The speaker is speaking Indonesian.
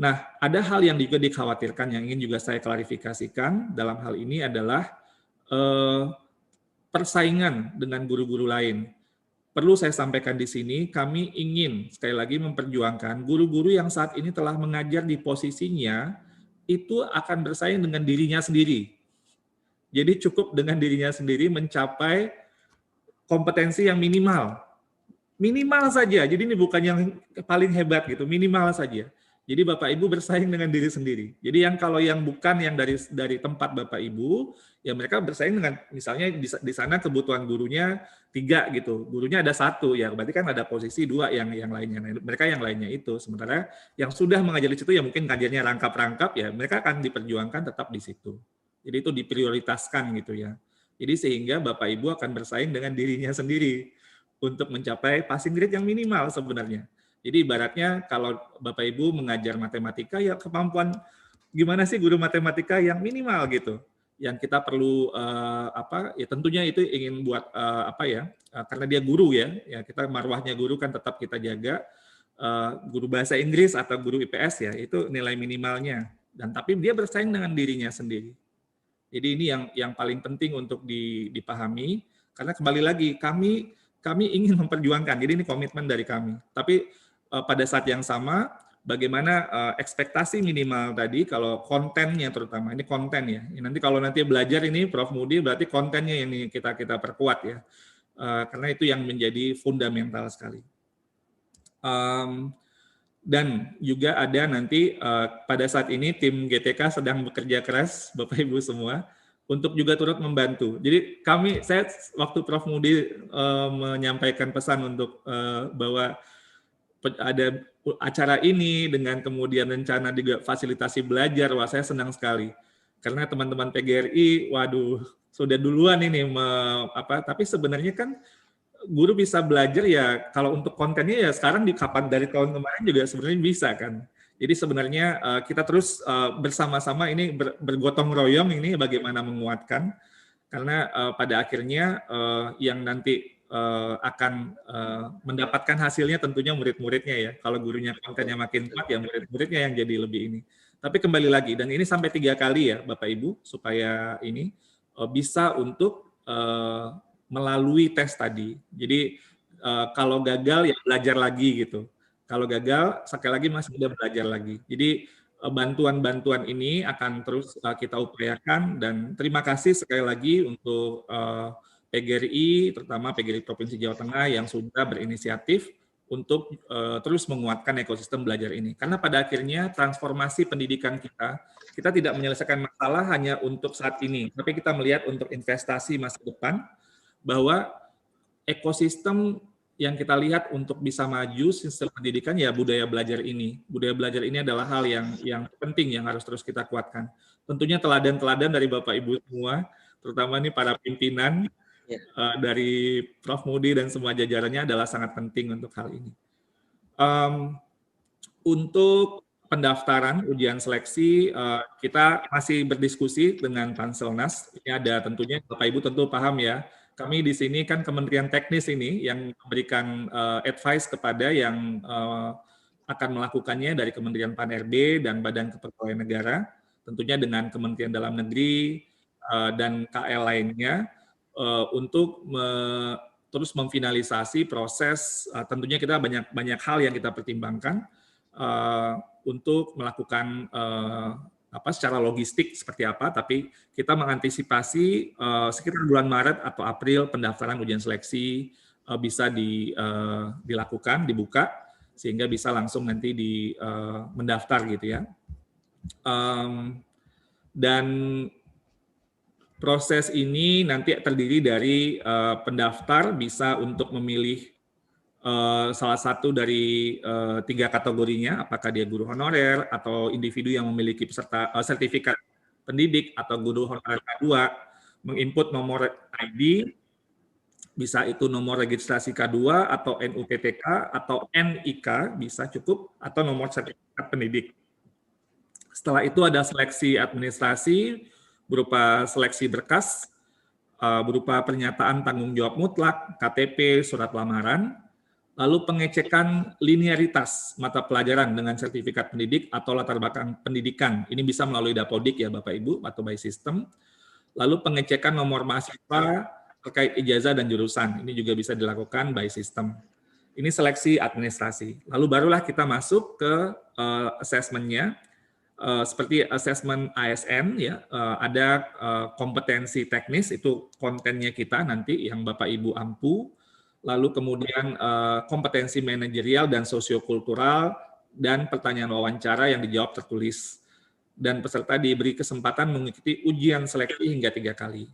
Nah, ada hal yang juga dikhawatirkan yang ingin juga saya klarifikasikan dalam hal ini adalah persaingan dengan guru-guru lain. Perlu saya sampaikan di sini, kami ingin sekali lagi memperjuangkan guru-guru yang saat ini telah mengajar di posisinya itu akan bersaing dengan dirinya sendiri. Jadi cukup dengan dirinya sendiri mencapai kompetensi yang minimal. Minimal saja, jadi ini bukan yang paling hebat gitu, minimal saja. Jadi Bapak Ibu bersaing dengan diri sendiri. Jadi yang kalau yang bukan yang dari tempat Bapak Ibu, ya mereka bersaing dengan misalnya di sana kebutuhan gurunya 3 gitu, gurunya ada 1 ya, berarti kan ada posisi 2 yang lainnya. Nah, mereka yang lainnya itu. Sementara yang sudah mengajar di situ ya mungkin ngajarnya rangkap-rangkap ya, mereka akan diperjuangkan tetap di situ. Jadi itu diprioritaskan gitu ya. Jadi sehingga Bapak Ibu akan bersaing dengan dirinya sendiri untuk mencapai passing grade yang minimal sebenarnya. Jadi ibaratnya kalau Bapak Ibu mengajar matematika ya kemampuan gimana sih guru matematika yang minimal gitu. Yang kita perlu ya tentunya itu ingin buat karena dia guru ya kita marwahnya guru kan tetap kita jaga. Guru bahasa Inggris atau guru IPS ya itu nilai minimalnya dan tapi dia bersaing dengan dirinya sendiri. Jadi ini yang paling penting untuk dipahami karena kembali lagi kami ingin memperjuangkan. Jadi ini komitmen dari kami. Tapi pada saat yang sama bagaimana ekspektasi minimal tadi kalau kontennya terutama ini konten ya. Nanti kalau nanti belajar ini Prof Mudi berarti kontennya yang kita perkuat ya. Karena itu yang menjadi fundamental sekali. Dan juga ada nanti pada saat ini tim GTK sedang bekerja keras Bapak Ibu semua untuk juga turut membantu. Jadi saya waktu Prof Mudi menyampaikan pesan untuk bahwa ada acara ini dengan kemudian rencana juga fasilitasi belajar, wah saya senang sekali. Karena teman-teman PGRI, waduh sudah duluan ini tapi sebenarnya kan guru bisa belajar ya kalau untuk kontennya ya sekarang dari tahun kemarin juga sebenarnya bisa kan. Jadi sebenarnya kita terus bersama-sama ini bergotong royong ini bagaimana menguatkan karena pada akhirnya yang nanti akan mendapatkan hasilnya tentunya murid-muridnya ya. Kalau gurunya kontennya makin kuat ya murid-muridnya yang jadi lebih ini. Tapi kembali lagi dan ini sampai 3 kali ya Bapak Ibu supaya ini bisa untuk melalui tes tadi. Jadi kalau gagal ya belajar lagi gitu. Kalau gagal sekali lagi masih ada belajar lagi. Jadi bantuan-bantuan ini akan terus kita upayakan dan terima kasih sekali lagi untuk PGRI, terutama PGRI Provinsi Jawa Tengah yang sudah berinisiatif untuk terus menguatkan ekosistem belajar ini. Karena pada akhirnya transformasi pendidikan kita tidak menyelesaikan masalah hanya untuk saat ini, tapi kita melihat untuk investasi masa depan, bahwa ekosistem yang kita lihat untuk bisa maju sistem pendidikan ya budaya belajar ini. Budaya belajar ini adalah hal yang penting yang harus terus kita kuatkan. Tentunya teladan-teladan dari Bapak Ibu semua, terutama nih para pimpinan dari Prof Mudi dan semua jajarannya adalah sangat penting untuk hal ini. Untuk pendaftaran ujian seleksi kita masih berdiskusi dengan Panselnas. Ini ada tentunya Bapak Ibu tentu paham ya. Kami di sini kan Kementerian Teknis ini yang memberikan advice kepada yang akan melakukannya dari Kementerian Pan-RB dan Badan Kepegawaian Negara, tentunya dengan Kementerian Dalam Negeri dan KL lainnya untuk terus memfinalisasi proses. Tentunya kita banyak hal yang kita pertimbangkan untuk melakukan secara logistik seperti apa, tapi kita mengantisipasi sekitar bulan Maret atau April pendaftaran ujian seleksi bisa dilakukan, dibuka, sehingga bisa langsung nanti mendaftar gitu ya. Dan proses ini nanti terdiri dari pendaftar bisa untuk memilih salah satu dari 3 kategorinya, apakah dia guru honorer atau individu yang memiliki sertifikat pendidik atau guru honorer K2, menginput nomor ID, bisa itu nomor registrasi K2 atau NUPTK atau NIK bisa cukup, atau nomor sertifikat pendidik. Setelah itu ada seleksi administrasi berupa seleksi berkas, berupa pernyataan tanggung jawab mutlak, KTP, surat lamaran. Lalu pengecekan linearitas mata pelajaran dengan sertifikat pendidik atau latar belakang pendidikan. Ini bisa melalui Dapodik ya Bapak Ibu atau by system. Lalu pengecekan nomor mahasiswa terkait ijazah dan jurusan. Ini juga bisa dilakukan by system. Ini seleksi administrasi. Lalu barulah kita masuk ke assessment-nya. Seperti assessment ASN ya, ada kompetensi teknis, itu kontennya kita nanti yang Bapak Ibu ampu. Lalu kemudian kompetensi manajerial dan sosiokultural, dan pertanyaan wawancara yang dijawab tertulis. Dan peserta diberi kesempatan mengikuti ujian seleksi hingga 3 kali.